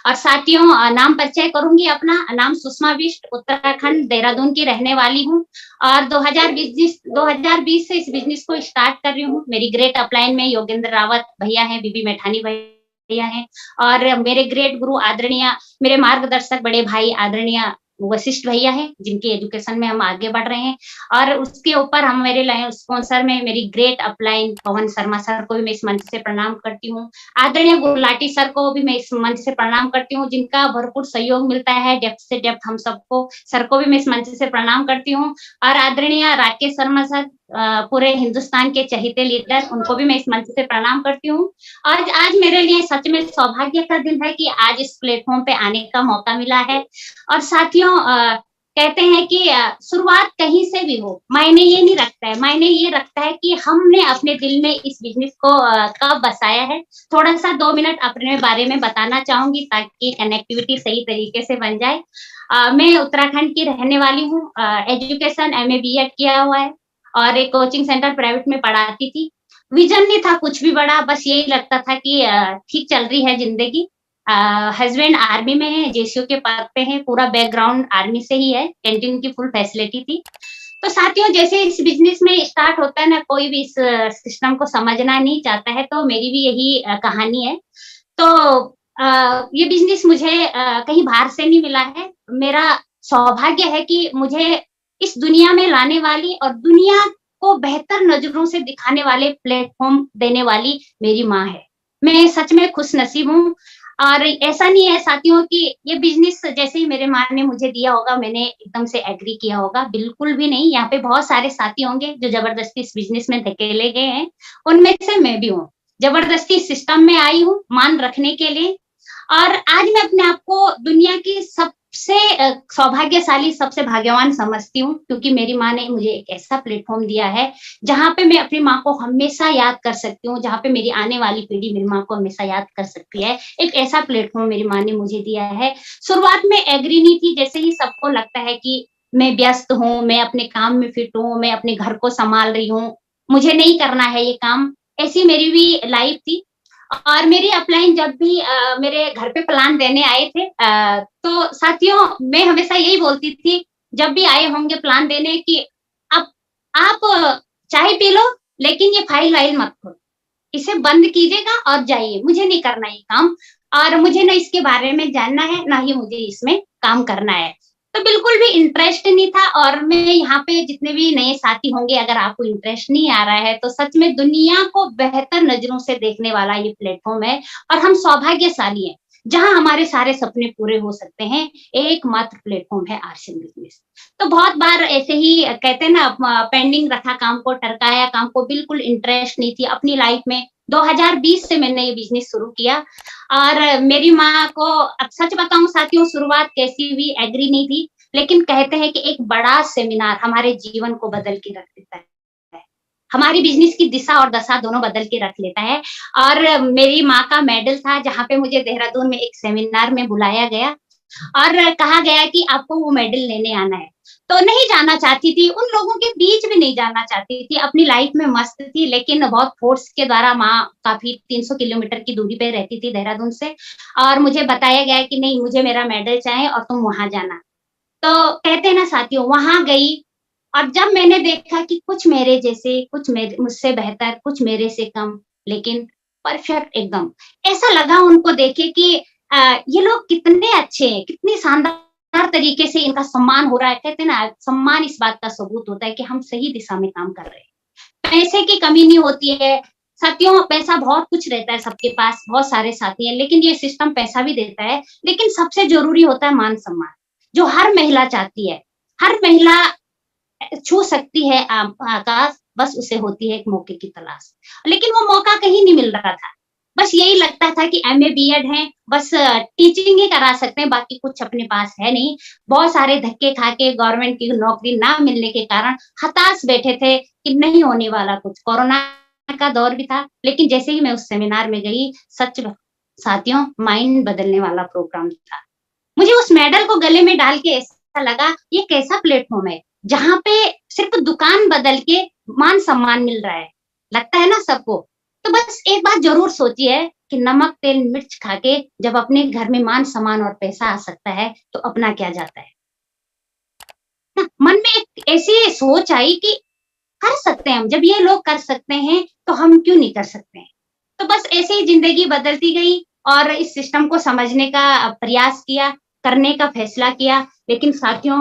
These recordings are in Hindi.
और साथियों नाम परिचय करूँगी अपना, नाम सुषमा बिष्ट, उत्तराखंड देहरादून की रहने वाली हूँ और 2020 से इस बिज़नेस को स्टार्ट कर रही हूँ। मेरी ग्रेट अपलाइन में योगेंद्र रावत भैया हैं, बीबी मैठानी भैया हैं और मेरे ग्रेट गुरु आदरणीय मेरे मार्गदर्शक बड़े भाई आदरणीय वशिष्ठ भैया हैं, जिनकी एजुकेशन में हम आगे बढ़ रहे हैं और उसके ऊपर हम मेरे लाइन स्पॉन्सर में मेरी great upline Pawan Sharma sir को भी मैं इस मंच से प्रणाम करती हूँ। आदरणीय गुलाटी सर को भी मैं इस मंच से प्रणाम करती हूँ, जिनका भरपूर सहयोग मिलता है डेप्थ से डेप्थ हम सबको। सर को भी मैं इस मंच से प्रणाम करती हूँ और आदरणीय राकेश शर्मा सर पूरे हिंदुस्तान के चहेते लीडर, उनको भी मैं इस मंच से प्रणाम करती हूँ। आज आज मेरे लिए सच में सौभाग्य का दिन है कि आज इस प्लेटफॉर्म पे आने का मौका मिला है और साथियों कहते हैं कि शुरुआत कहीं से भी हो, मायने ये नहीं रखता है, मायने ये रखता है कि हमने अपने दिल में इस बिजनेस को कब बसाया है। थोड़ा सा 2 मिनट अपने बारे में बताना चाहूंगी ताकि कनेक्टिविटी सही तरीके से बन जाए। मैं उत्तराखंड की रहने वाली हूँ, एजुकेशन एमए बीएड किया हुआ है और एक कोचिंग सेंटर प्राइवेट में पढ़ाती थी। विजन नहीं था कुछ भी बड़ा, बस यही लगता था कि ठीक चल रही है जिंदगी। हस्बैंड आर्मी में है, जेसीओ के पद पे है, पूरा बैकग्राउंड आर्मी से ही है, कैंटीन की फुल फैसिलिटी थी। तो साथियों जैसे इस बिजनेस में स्टार्ट होता है ना, कोई भी इस सिस्टम को समझना नहीं चाहता है, तो मेरी भी यही कहानी है। तो ये बिजनेस मुझे कहीं बाहर से नहीं मिला है, मेरा सौभाग्य है कि मुझे इस दुनिया में लाने वाली और दुनिया को बेहतर नजरों से दिखाने वाले प्लेटफॉर्म देने वाली मेरी माँ है। मैं सच में खुश नसीब हूँ और ऐसा नहीं है साथियों कि ये बिजनेस जैसे ही मेरे माँ ने मुझे दिया होगा मैंने एकदम से एग्री किया होगा, बिल्कुल भी नहीं। यहाँ पे बहुत सारे साथी होंगे जो जबरदस्ती इस बिजनेस में धकेले गए हैं, उनमें से मैं भी हूँ। जबरदस्ती सिस्टम में आई हूँ मान रखने के लिए और आज मैं अपने आप को दुनिया की सबसे सौभाग्यशाली, सबसे भाग्यवान समझती हूँ क्योंकि मेरी माँ ने मुझे एक ऐसा प्लेटफॉर्म दिया है जहाँ पे मैं अपनी माँ को हमेशा याद कर सकती हूँ, जहाँ पे मेरी आने वाली पीढ़ी मेरी माँ को हमेशा याद कर सकती है। एक ऐसा प्लेटफॉर्म मेरी माँ ने मुझे दिया है। शुरुआत में एग्री नहीं थी, जैसे ही सबको लगता है कि मैं व्यस्त हूँ, मैं अपने काम में फिट हूँ, मैं अपने घर को संभाल रही हूँ, मुझे नहीं करना है ये काम, ऐसी मेरी भी लाइफ थी। और मेरी अपलाइन जब भी मेरे घर पे प्लान देने आए थे तो साथियों मैं हमेशा यही बोलती थी जब भी आए होंगे प्लान देने कि अब आप चाय पी लो लेकिन ये फाइल वाइल मत खोलो, इसे बंद कीजिएगा और जाइए, मुझे नहीं करना ये काम और मुझे ना इसके बारे में जानना है, ना ही मुझे इसमें काम करना है। तो बिल्कुल भी इंटरेस्ट नहीं था और मैं यहाँ पे जितने भी नए साथी होंगे, अगर आपको इंटरेस्ट नहीं आ रहा है तो सच में दुनिया को बेहतर नजरों से देखने वाला ये प्लेटफॉर्म है और हम सौभाग्यशाली हैं जहां हमारे सारे सपने पूरे हो सकते हैं। एकमात्र प्लेटफॉर्म है आरसीएम बिजनेस। तो बहुत बार ऐसे ही कहते हैं ना, पेंडिंग रखा काम को, टरकाया काम को, बिल्कुल इंटरेस्ट नहीं थी अपनी लाइफ में। 2020 से मैंने ये बिजनेस शुरू किया और मेरी माँ को अब सच बताऊं साथियों, शुरुआत कैसी भी एग्री नहीं थी, लेकिन कहते हैं कि एक बड़ा सेमिनार हमारे जीवन को बदल के रख देता है, हमारी बिजनेस की दिशा और दशा दोनों बदल के रख लेता है। और मेरी माँ का मेडल था जहाँ पे मुझे देहरादून में एक सेमिनार में बुलाया गया और कहा गया कि आपको वो मेडल लेने आना है। तो नहीं जाना चाहती थी, उन लोगों के बीच में नहीं जाना चाहती थी, अपनी लाइफ में मस्त थी, लेकिन बहुत फोर्स के द्वारा माँ काफी 300 किलोमीटर की दूरी पे रहती थी देहरादून से और मुझे बताया गया कि नहीं मुझे मेरा मेडल चाहिए और तुम वहां जाना। तो कहते हैं ना साथियों, वहां गई और जब मैंने देखा कि कुछ मेरे जैसे, कुछ मेरे मुझसे बेहतर, कुछ मेरे से कम, लेकिन परफेक्ट एकदम, ऐसा लगा उनको देखे कि ये लोग कितने अच्छे हैं, कितनी शानदार तरीके से इनका सम्मान हो रहा है। कहते हैं ना, सम्मान इस बात का सबूत होता है कि हम सही दिशा में काम कर रहे हैं। पैसे की कमी नहीं होती है साथियों, पैसा बहुत कुछ रहता है सबके पास, बहुत सारे साथी हैं, लेकिन ये सिस्टम पैसा भी देता है, लेकिन सबसे जरूरी होता है मान सम्मान, जो हर महिला चाहती है। हर महिला छू सकती है आकाश, बस उसे होती है एक मौके की तलाश, लेकिन वो मौका कहीं नहीं मिल रहा था। बस यही लगता था कि एमए बीएड है, बस टीचिंग ही करा सकते हैं, बाकी कुछ अपने पास है नहीं। बहुत सारे धक्के खा के गवर्नमेंट की नौकरी ना मिलने के कारण हताश बैठे थे कि नहीं होने वाला कुछ। कोरोना का दौर भी था, लेकिन जैसे ही मैं उस सेमिनार में गई, सच साथियों माइंड बदलने वाला प्रोग्राम था। मुझे उस मेडल को गले में डाल के ऐसा लगा ये कैसा प्लेटफॉर्म है जहाँ पे सिर्फ दुकान बदल के मान सम्मान मिल रहा है, लगता है ना सबको। तो बस एक बात जरूर सोचिए कि नमक, तेल, मिर्च खा के जब अपने घर में मान, सम्मान और पैसा आ सकता है, तो अपना क्या जाता है? ना मन में एक ऐसी सोच आई कि कर सकते हैं हम, जब ये लोग कर सकते हैं, तो हम क्यों नहीं कर सकते हैं? तो बस ऐसे ही ज़िंदगी बदलती गई और इस सिस्टम को समझने का प्रयास किया, करने का फैसला किया। लेकिन साथियों,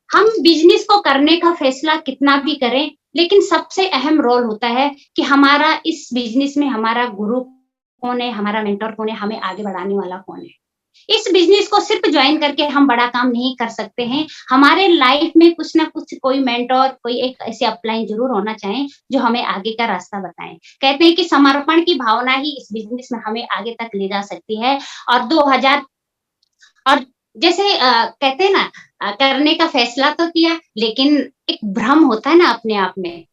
हम बिज़नेस को करने का फैसला कितना भी करें, लेकिन सबसे अहम रोल होता है कि हमारा इस बिज़नेस में हमारा गुरु कौन है, हमारा मेंटर कौन है, हमें आगे बढ़ाने वाला कौन है। इस बिज़नेस को सिर्फ़ जॉइन करके हम बड़ा काम नहीं कर सकते हैं। हमारे लाइफ़ में कुछ ना कुछ कोई मेंटर, कोई एक ऐसे अपलाइन ज़रूर होना चाहिए, जो हमें आगे का रास्ता बताएँ। कहते हैं कि समर्पण की भावना ही इस बिज़नेस में हमें आगे तक ले जा सकती है और 2000 और जैसे कहते हैं ना करने का फैसला तो किया, लेकिन एक भ्रम होता है ना अपने आप में,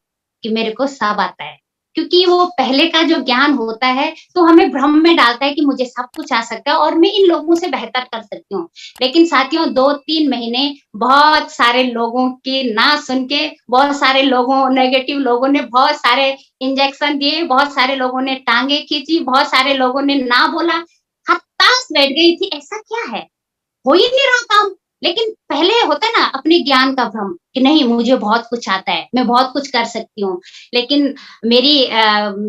कि मेरे को सब आता है। क्योंकि वो पहले का जो ज्ञान होता है, तो हमें भ्रम में डालता है कि मुझे सब कुछ आ सकता है और मैं इन लोगों से बेहतर कर सकती हूँ। लेकिन साथियों 2-3 महीने बहुत सारे लोगों की ना सुन के, बहुत सारे लोगों नेगेटिव लोगों ने बहुत सारे इंजेक्शन दिए, बहुत सारे लोगों ने टाँगे खींची, बहुत सारे लोगों ने ना बोला, हताश बैठ गई थी, ऐसा क्या है? हो ही नहीं रहा काम। लेकिन पहले होता है ना अपने ज्ञान का भ्रम कि नहीं मुझे बहुत कुछ आता है, मैं बहुत कुछ कर सकती हूँ। लेकिन मेरी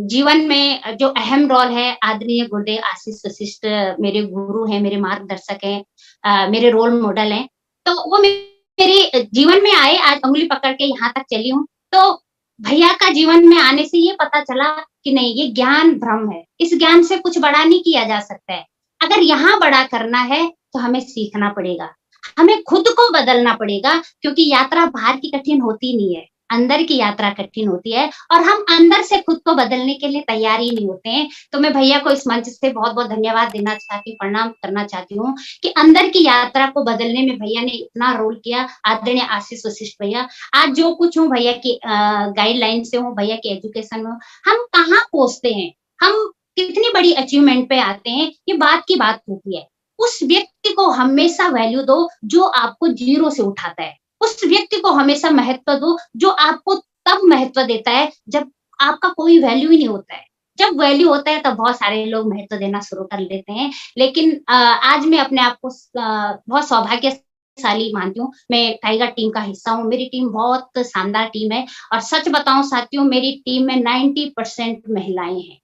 जीवन में जो अहम रोल है आदरणीय गुरुदेव आशीष वशिष्ठ मेरे गुरु हैं, मेरे मार्गदर्शक हैं, मेरे रोल मॉडल हैं। तो वो मेरे जीवन में आए, आज उँगली पकड़ के यहाँ तक चली हूँ। तो भैया का जीवन में आने से ये पता चला कि नहीं ये ज्ञान भ्रम है। इस ज्ञान से कुछ बड़ा नहीं किया जा सकता है। अगर यहाँ बड़ा करना है तो हमें सीखना पड़ेगा। हमें खुद को बदलना पड़ेगा क्योंकि यात्रा बाहर की कठिन होती नहीं है, अंदर की यात्रा कठिन होती है और हम अंदर से खुद को बदलने के लिए तैयार ही नहीं होते हैं। तो मैं भैया को इस मंच से बहुत-बहुत धन्यवाद देना चाहती हूँ, प्रणाम करना चाहती हूँ कि अंदर की यात्रा को बदलने में भैया ने इतना रोल किया, आदरणीय आशीष वशिष्ठ भैया। आज जो कुछ हूँ भैया की गाइडलाइन से हूँ, भैया की एजुकेशन में हूँ। हम कहाँ पहुँचते हैं, हम कितनी बड़ी अचीवमेंट पे आते हैं, ये बात की बात होती है। उस व्यक्ति को हमेशा वैल्यू दो जो आपको ज़ीरो से उठाता है। उस व्यक्ति को हमेशा महत्व दो जो आपको तब महत्व देता है जब आपका कोई वैल्यू ही नहीं होता है। जब वैल्यू होता है तब बहुत सारे लोग महत्व देना शुरू कर देते हैं। लेकिन आज मैं अपने आप को बहुत सौभाग्यशाली मानती हूँ। मैं टाइगर टीम का हिस्सा हूँ। मेरी टीम बहुत शानदार टीम है और सच बताऊँ साथियों मेरी टीम में 90% महिलाएँ हैं।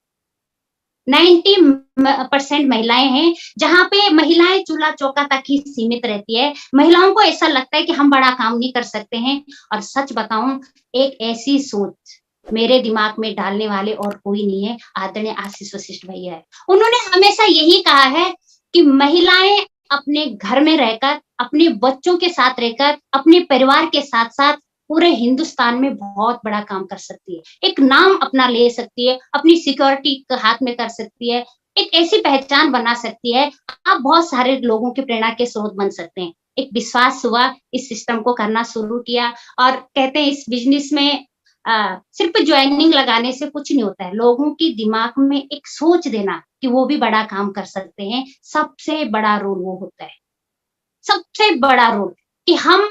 90% महिलाएँ हैं, जहाँ पे महिलाएँ चूल्हा-चौका तक ही सीमित रहती है। महिलाओं को ऐसा लगता है कि हम बड़ा काम नहीं कर सकते हैं और सच बताऊँ एक ऐसी सोच मेरे दिमाग में डालने वाले और कोई नहीं है, आदरणीय आशीष वशिष्ठ भैया है। उन्होंने हमेशा यही कहा है कि महिलाएँ अपने घर में रहकर, अपने बच्चों के साथ रहकर, अपने परिवार के साथ-साथ पूरे हिंदुस्तान में बहुत बड़ा काम कर सकती है। एक नाम अपना ले सकती है, अपनी सिक्योरिटी हाथ में कर सकती है, एक ऐसी पहचान बना सकती है, आप बहुत सारे लोगों की प्रेरणा के स्रोत बन सकते हैं। एक विश्वास हुआ, इस सिस्टम को करना शुरू किया और कहते हैं इस बिज़नेस में सिर्फ़ जॉइनिंग लगाने से कुछ नहीं होता है, लोगों के दिमाग में एक सोच देना कि वो भी बड़ा काम कर सकते हैं, सबसे बड़ा रोल वो होता है। सबसे बड़ा रोल कि हम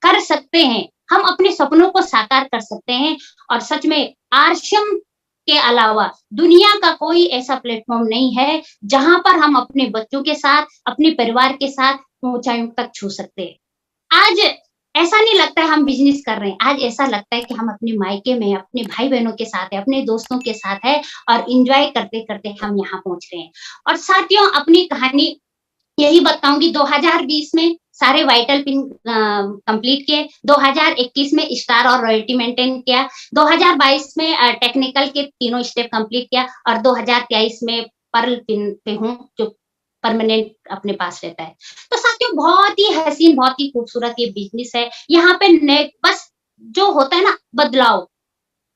कर सकते हैं, हम अपने सपनों को साकार कर सकते हैं और सच में आरसीएम के अलावा दुनिया का कोई ऐसा प्लेटफ़ॉर्म नहीं है, जहाँ पर हम अपने बच्चों के साथ, अपने परिवार के साथ ऊँचाइयों तक छू सकते हैं। आज ऐसा नहीं लगता है हम बिज़नेस कर रहे हैं, आज ऐसा लगता है कि हम अपने मायके में, अपने भाई-बहनों के साथ हैं, अपने दोस्तों के साथ हैं और एन्जॉय करते-करते हम यहाँ पहुँच रहे हैं। और साथियों अपनी कहानी यही बताऊँगी 2020 में सारे वाइटल पिन कंप्लीट किए, 2021 में स्टार और रॉयल्टी मेंटेन किया, 2022 में टेक्निकल के तीनों स्टेप कंप्लीट किया और 2023 में पर्ल पिन पे हूँ, जो परमानेंट अपने पास रहता है। तो साथियों बहुत ही हसीन, बहुत ही खूबसूरत ये बिज़नेस है। यहाँ पे ने बस जो होता है ना बदलाव,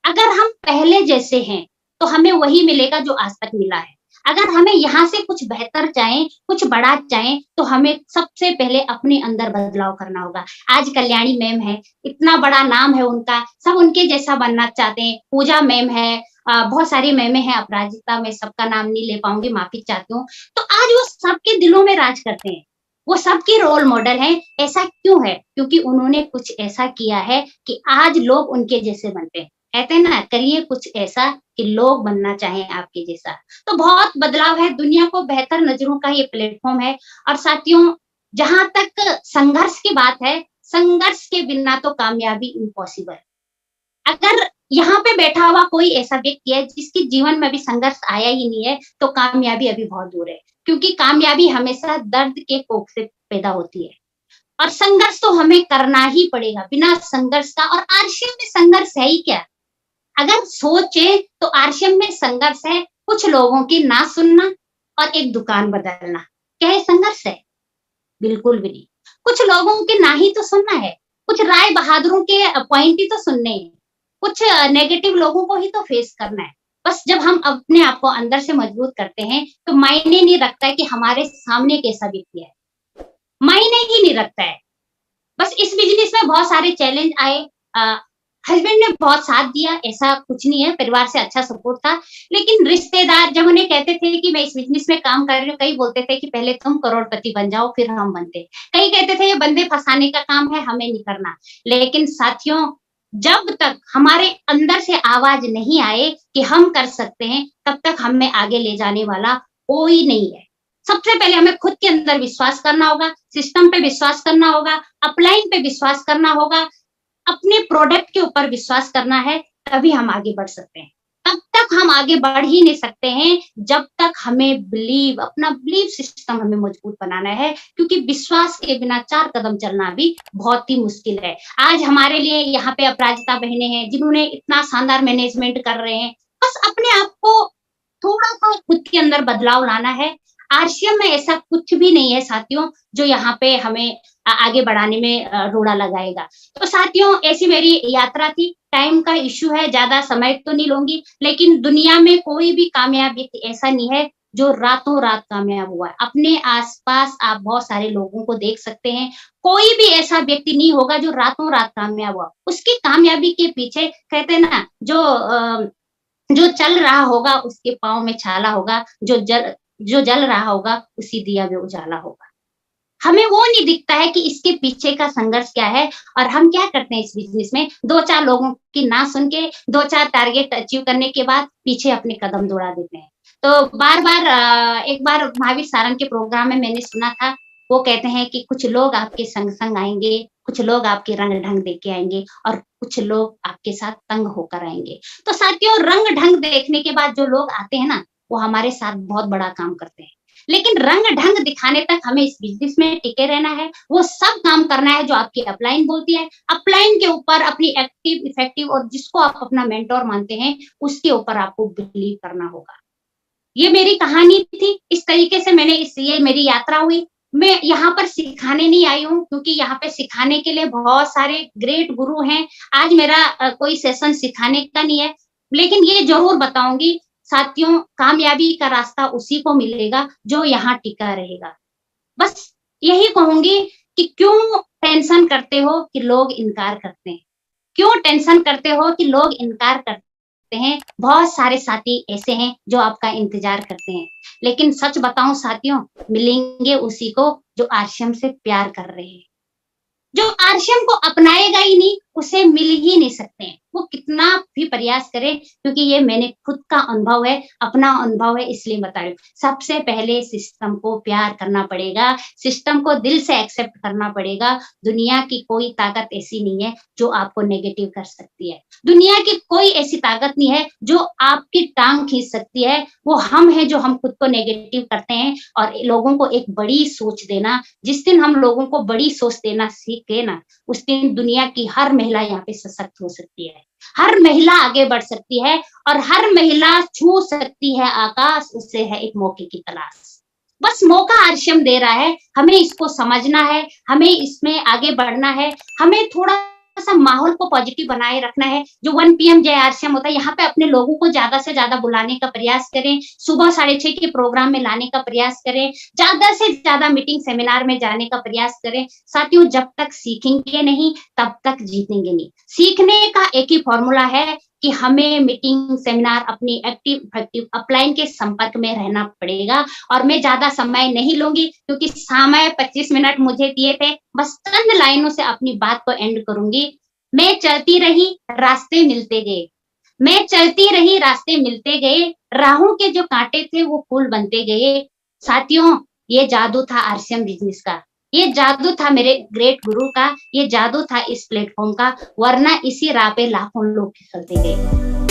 अगर हम पहले जैसे हैं, तो हमें वही मिलेगा जो आज तक मिला है। अगर हमें यहाँ से कुछ बेहतर चाहें, कुछ बड़ा चाहें, तो हमें सबसे पहले अपने अंदर बदलाव करना होगा। आज कल्याणी मैम है, इतना बड़ा नाम है उनका, सब उनके जैसा बनना चाहते हैं। पूजा मैम है बहुत सारी मैमें हैं, अपराजिता मैं सबका नाम नहीं ले पाऊँगी, माफ़ी चाहती हूँ। तो आज वो सबके दिलों में राज करते हैं। वो सबके रोल मॉडल हैं। ऐसा क्यों है? क्योंकि उन्होंने कुछ ऐसा किया है कि आज लोग उनके जैसे बनते हैं। कहते हैं ना, करिए कुछ ऐसा कि लोग बनना चाहें आपके जैसा। तो बहुत बदलाव है, दुनिया को बेहतर नज़रों का ये प्लेटफ़ॉर्म है। और साथियों, जहाँ तक संघर्ष की बात है, संघर्ष के बिना तो कामयाबी इम्पॉसिबल। अगर यहाँ पे बैठा हुआ कोई ऐसा व्यक्ति है जिसके जीवन में अभी संघर्ष आया ही नहीं है, तो कामयाबी अभी बहुत दूर है। क्योंकि कामयाबी हमेशा दर्द के कोख से पैदा होती है। और संघर्ष तो हमें करना ही पड़ेगा, बिना संघर्ष का। और आरसीएम में संघर्ष है ही क्या? अगर सोचे तो आरसीएम में संघर्ष है, कुछ लोगों की ना सुनना और एक दुकान बदलना। क्या ये संघर्ष है? बिल्कुल भी नहीं। कुछ लोगों के ना ही तो सुनना है, कुछ राय बहादुरों के पॉइंट ही तो सुनने हैं, कुछ नेगेटिव लोगों को ही तो फेस करना है। बस जब हम अपने आप को अंदर से मजबूत करते हैं, तो मायने नहीं रखता है कि हमारे सामने कैसा व्यक्ति है, मायने ही नहीं रखता है। बस इस बिज़नेस में बहुत सारे चैलेंज आए। हस्बैंड ने बहुत साथ दिया, ऐसा कुछ नहीं है, परिवार से अच्छा सपोर्ट था। लेकिन रिश्तेदार जब उन्हें कहते थे कि मैं इस बिज़नेस में काम कर रही हूँ, कई बोलते थे कि पहले तुम करोड़पति बन जाओ, फिर हम बनते। कई कहते थे ये बंदे फँसाने का काम है, हमें नहीं करना। लेकिन साथियों, जब तक हमारे अंदर से आवाज़ नहीं आए कि हम कर सकते हैं, तब तक हमें आगे ले जाने वाला कोई नहीं है। सबसे पहले हमें खुद के अंदर विश्वास करना होगा, सिस्टम पे विश्वास करना होगा, अपलाइन पे विश्वास करना होगा, अपने प्रोडक्ट के ऊपर विश्वास करना है, तभी हम आगे बढ़ सकते हैं। तब तक हम आगे बढ़ ही नहीं सकते हैं, जब तक हमें अपना बिलीव सिस्टम हमें मजबूत बनाना है। क्योंकि विश्वास के बिना 4 कदम चलना भी बहुत ही मुश्किल है। आज हमारे लिए यहाँ पे अपराजिता बहनें हैं, जिन्होंने इतना शानदार मैनेजमेंट कर रहे हैं। बस अपने आप को थोड़ा-सा खुद के अंदर बदलाव लाना है। आरसीएम में ऐसा कुछ भी नहीं है साथियों, जो यहाँ पे हमें आगे बढ़ाने में रोड़ा लगाएगा। तो साथियों, ऐसी मेरी यात्रा थी। टाइम का इश्यू है, ज़्यादा समय तो नहीं लूँगी, लेकिन दुनिया में कोई भी कामयाब व्यक्ति ऐसा नहीं है, जो रातों-रात कामयाब हुआ है। अपने आस-पास आप बहुत सारे लोगों को देख सकते हैं, कोई भी ऐसा व्यक्ति नहीं होगा जो रातों-रात कामयाब हुआ। उसकी कामयाबी के पीछे कहते हैं ना, जो चल रहा होगा उसके पाँव में छाला होगा, जो जल रहा होगा उसी दिया में उजाला होगा। हमें वो नहीं दिखता है कि इसके पीछे का संघर्ष क्या है। और हम क्या करते हैं इस बिज़नेस में, 2-4 लोगों की ना सुन के 2-4 टारगेट अचीव करने के बाद पीछे अपने कदम दौड़ा देते हैं। तो बार-बार एक बार महावीर सारंग के प्रोग्राम में मैंने सुना था, वो कहते हैं कि कुछ लोग आपके संग-संग आएँगे, कुछ लोग आपके रंग-ढंग देख के आएँगे और कुछ लोग आपके साथ तंग होकर आएँगे। तो साथियों, रंग-ढंग देखने के बाद जो लोग आते हैं ना, वो हमारे साथ बहुत बड़ा काम करते हैं। लेकिन रंग-ढंग दिखाने तक हमें इस बिज़नेस में टिके रहना है, वो सब काम करना है जो आपकी अपलाइन बोलती है। अपलाइन के ऊपर अपनी एक्टिव, इफेक्टिव और जिसको आप अपना मेंटर मानते हैं, उसके ऊपर आपको बिलीव करना होगा। ये मेरी कहानी थी, इस तरीके से ये मेरी यात्रा हुई। मैं यहाँ पर सिखाने नहीं आई हूँ, क्योंकि यहाँ पे सिखाने के लिए बहुत सारे ग्रेट गुरु हैं। आज मेरा कोई सेशन सिखाने का नहीं है, लेकिन ये ज़रूर बताऊँगी साथियों, कामयाबी का रास्ता उसी को मिलेगा जो यहाँ टिका रहेगा। बस यही कहूँगी कि क्यों टेंशन करते हो कि लोग इनकार करते हैं? क्यों टेंशन करते हो कि लोग इनकार करते हैं? बहुत सारे साथी ऐसे हैं जो आपका इंतज़ार करते हैं। लेकिन सच बताऊँ साथियों, मिलेंगे उसी को जो आरसीएम से प्यार कर रहे हैं। जो आरसीएम को अपनाएगा ही नहीं, उसे मिल ही नहीं सकते हैं। वो कितना भी प्रयास करे, क्योंकि ये मैंने खुद का अनुभव है, अपना अनुभव है, इसलिए बता रही हूँ। सबसे पहले सिस्टम को प्यार करना पड़ेगा, सिस्टम को दिल से एक्सेप्ट करना पड़ेगा। दुनिया की कोई ताकत ऐसी नहीं है जो आपको नेगेटिव कर सकती है। दुनिया की कोई ऐसी ताकत नहीं है जो आपकी टाँग खींच सकती है। वो हम हैं जो हम खुद को नेगेटिव करते हैं और लोगों को एक बड़ी सोच देना। जिस दिन हम लोगों को बड़ी सोच देना सीख गए ना, उस दिन दुनिया की हर महिला यहाँ पे सशक्त हो सकती है। हर महिला आगे बढ़ सकती है और हर महिला छू सकती है आकाश, उससे है एक मौके की तलाश। बस मौका आरसीएम दे रहा है, हमें इसको समझना है, हमें इसमें आगे बढ़ना है, हमें थोड़ा-सा माहौल को पॉजिटिव बनाए रखना है। जो 1 पीएम जय आरसीएम होता है, यहाँ पे अपने लोगों को ज़्यादा से ज़्यादा बुलाने का प्रयास करें, सुबह 6:30 के प्रोग्राम में लाने का प्रयास करें, ज़्यादा से ज़्यादा मीटिंग सेमिनार में जाने का प्रयास करें। साथियों, जब तक सीखेंगे नहीं, तब तक जीतेंगे नहीं। सीखने का एक ही फॉर्मूला है कि हमें मीटिंग, सेमिनार अपनी एक्टिव, इफेक्टिव अपलाइन के संपर्क में रहना पड़ेगा। और मैं ज़्यादा समय नहीं लूँगी, क्योंकि समय 25 मिनट मुझे दिए थे। बस चंद लाइनों से अपनी बात को एंड करूँगी। मैं चलती रही, रास्ते मिलते गए, मैं चलती रही, रास्ते मिलते गए, राहों के जो कांटे थे वो फूल बनते गए। साथियों, ये जादू था आरसीएम बिज़नेस का। ये जादू था मेरे ग्रेट गुरु का, ये जादू था इस प्लेटफ़ॉर्म का, वरना इसी राह पे लाखों लोग फिसलते गए।